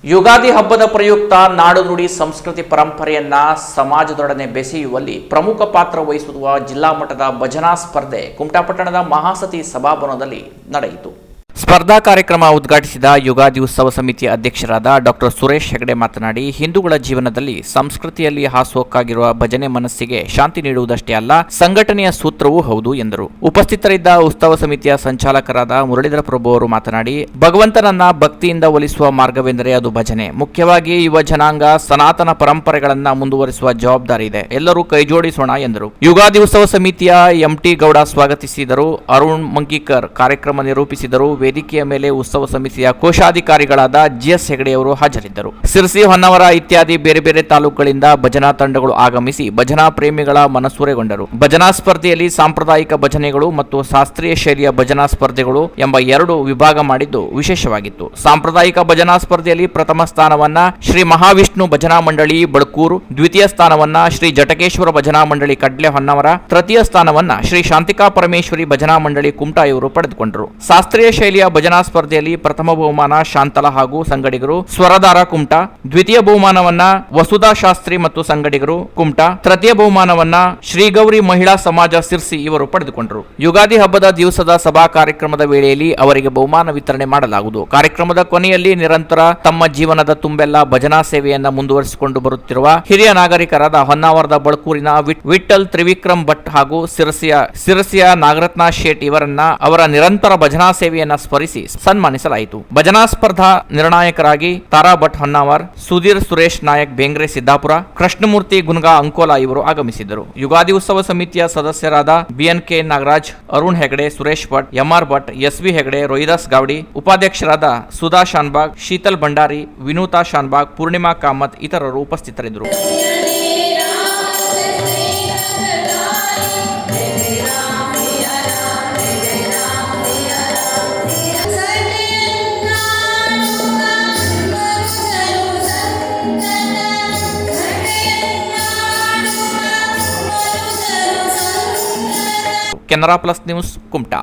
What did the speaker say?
ಯುಗಾದಿ ಹಬ್ಬದ ಪ್ರಯುಕ್ತ ನಾಡು ನುಡಿ ಸಂಸ್ಕೃತಿ ಪರಂಪರೆಯನ್ನ ಸಮಾಜದೊಡನೆ ಬೆಸೆಯುವಲ್ಲಿ ಪ್ರಮುಖ ಪಾತ್ರ ವಹಿಸುವ ಜಿಲ್ಲಾ ಮಟ್ಟದ ಭಜನಾ ಸ್ಪರ್ಧೆ ಕುಮಟಾ ಪಟ್ಟಣದ ಮಹಾಸತಿ ಸಭಾಭವನದಲ್ಲಿ ನಡೆಯಿತು. ಸ್ಪರ್ಧಾ ಕಾರ್ಯಕ್ರಮ ಉದ್ಘಾಟಿಸಿದ ಯುಗಾದಿ ಉತ್ಸವ ಸಮಿತಿಯ ಅಧ್ಯಕ್ಷರಾದ ಡಾಕ್ಟರ್ ಸುರೇಶ್ ಹೆಗಡೆ ಮಾತನಾಡಿ, ಹಿಂದೂಗಳ ಜೀವನದಲ್ಲಿ ಸಂಸ್ಕೃತಿಯಲ್ಲಿ ಹಾಸುಹೊಕ್ಕಾಗಿರುವ ಭಜನೆ ಮನಸ್ಸಿಗೆ ಶಾಂತಿ ನೀಡುವುದಷ್ಟೇ ಅಲ್ಲ, ಸಂಘಟನೆಯ ಸೂತ್ರವೂ ಹೌದು ಎಂದರು. ಉಪಸ್ಥಿತರಿದ್ದ ಉತ್ಸವ ಸಮಿತಿಯ ಸಂಚಾಲಕರಾದ ಮುರಳೀಧರ ಪ್ರಭು ಅವರು ಮಾತನಾಡಿ, ಭಗವಂತನನ್ನ ಭಕ್ತಿಯಿಂದ ಒಲಿಸುವ ಮಾರ್ಗವೆಂದರೆ ಅದು ಭಜನೆ. ಮುಖ್ಯವಾಗಿ ಯುವ ಜನಾಂಗ ಸನಾತನ ಪರಂಪರೆಗಳನ್ನ ಮುಂದುವರಿಸುವ ಜವಾಬ್ದಾರಿ ಇದೆ. ಎಲ್ಲರೂ ಕೈಜೋಡಿಸೋಣ ಎಂದರು. ಯುಗಾದಿ ಉತ್ಸವ ಸಮಿತಿಯ ಎಂಟಿ ಗೌಡ ಸ್ವಾಗತಿಸಿದರು. ಅರುಣ್ ಮಂಕಿಕರ್ ಕಾರ್ಯಕ್ರಮ ನಿರೂಪಿಸಿದರು. ವೇದಿಕೆಯ ಮೇಲೆ ಉತ್ಸವ ಸಮಿತಿಯ ಕೋಶಾಧಿಕಾರಿಗಳಾದ ಜಿಎಸ್ ಹೆಗಡೆಯವರು ಹಾಜರಿದ್ದರು. ಸಿರ್ಸಿ, ಹೊನ್ನವರ ಇತ್ಯಾದಿ ಬೇರೆ ಬೇರೆ ತಾಲೂಕುಗಳಿಂದ ಭಜನಾ ತಂಡಗಳು ಆಗಮಿಸಿ ಭಜನಾ ಪ್ರೇಮಿಗಳ ಮನಸೂರೆಗೊಂಡರು. ಭಜನಾ ಸ್ಪರ್ಧೆಯಲ್ಲಿ ಸಾಂಪ್ರದಾಯಿಕ ಭಜನೆಗಳು ಮತ್ತು ಶಾಸ್ತ್ರೀಯ ಶೈಲಿಯ ಭಜನಾ ಸ್ಪರ್ಧೆಗಳು ಎಂಬ 2 ವಿಭಾಗ ಮಾಡಿದ್ದು ವಿಶೇಷವಾಗಿತ್ತು. ಸಾಂಪ್ರದಾಯಿಕ ಭಜನಾ ಸ್ಪರ್ಧೆಯಲ್ಲಿ ಪ್ರಥಮ ಸ್ಥಾನವನ್ನ ಶ್ರೀ ಮಹಾವಿಷ್ಣು ಭಜನಾ ಮಂಡಳಿ ಬಳ್ಕೂರು, ದ್ವಿತೀಯ ಸ್ಥಾನವನ್ನ ಶ್ರೀ ಜಟಕೇಶ್ವರ ಭಜನಾ ಮಂಡಳಿ ಕಡ್ಲೆ ಹೊನ್ನವರ, ತೃತೀಯ ಸ್ಥಾನವನ್ನ ಶ್ರೀ ಶಾಂತಿಕಾ ಪರಮೇಶ್ವರಿ ಭಜನಾ ಮಂಡಳಿ ಕುಮಟಾ ಇವರು ಪಡೆದುಕೊಂಡರು. ಶಾಸ್ತ್ರೀಯ ಶೈಲಿಯ ಭಜನಾ ಸ್ಪರ್ಧೆಯಲ್ಲಿ ಪ್ರಥಮ ಬಹುಮಾನ ಶಾಂತಲ ಹಾಗೂ ಸಂಗಡಿಗರು ಸ್ವರಧಾರ ಕುಮಟಾ, ದ್ವಿತೀಯ ಬಹುಮಾನವನ್ನ ವಸುಧಾ ಶಾಸ್ತ್ರಿ ಮತ್ತು ಸಂಗಡಿಗರು ಕುಮಟಾ, ತೃತೀಯ ಬಹುಮಾನವನ್ನ ಶ್ರೀಗೌರಿ ಮಹಿಳಾ ಸಮಾಜ ಸಿರ್ಸಿ ಇವರು ಪಡೆದುಕೊಂಡರು. ಯುಗಾದಿ ಹಬ್ಬದ ದಿವಸದ ಸಭಾ ಕಾರ್ಯಕ್ರಮದ ವೇಳೆಯಲ್ಲಿ ಅವರಿಗೆ ಬಹುಮಾನ ವಿತರಣೆ ಮಾಡಲಾಗುವುದು. ಕಾರ್ಯಕ್ರಮದ ಕೊನೆಯಲ್ಲಿ ನಿರಂತರ ತಮ್ಮ ಜೀವನದ ತುಂಬೆಲ್ಲ ಭಜನಾ ಸೇವೆಯನ್ನ ಮುಂದುವರಿಸಿಕೊಂಡು ಬರುತ್ತಿರುವ ಹಿರಿಯ ನಾಗರಿಕರಾದ ಹೊನ್ನಾವರದ ಬಳ್ಕೂರಿನ ವಿಠ್ಠಲ್ ತ್ರಿವಿಕ್ರಮ್ ಭಟ್ ಹಾಗೂ ಸಿರಸಿಯ ನಾಗರತ್ನ ಶೇಟ್ ಇವರನ್ನ ಅವರ ನಿರಂತರ ಭಜನಾ ಸೇವೆಯನ್ನ ಸ್ಮರಿಸಿ ಸನ್ಮಾನಿಸಲಾಯಿತು. ಭಜನಾ ಸ್ಪರ್ಧಾ ನಿರ್ಣಾಯಕರಾಗಿ ತಾರಾ ಭಟ್ ಹೊನ್ನಾವರ್, ಸುಧೀರ್ ಸುರೇಶ್ ನಾಯಕ್ ಬೇಂಗ್ರೆ ಸಿದ್ದಾಪುರ, ಕೃಷ್ಣಮೂರ್ತಿ ಗುನ್ಗಾ ಅಂಕೋಲಾ ಇವರು ಆಗಮಿಸಿದ್ದರು. ಯುಗಾದಿ ಉತ್ಸವ ಸಮಿತಿಯ ಸದಸ್ಯರಾದ BNK Nagaraj, Arun Hegde, Suresh Bhat, M R Bhat, S V Hegde, Rohidas Gavadi, ಉಪಾಧ್ಯಕ್ಷರಾದ ಸುಧಾ ಶಾನ್ಬಾಗ್, ಶೀತಲ್ ಭಂಡಾರಿ, ವಿನೂತಾ ಶಾನ್ಬಾಗ್, ಪೂರ್ಣಿಮಾ ಕಾಮತ್ ಇತರರು ಉಪಸ್ಥಿತರಿದ್ದರು. Canara plus news Kumta.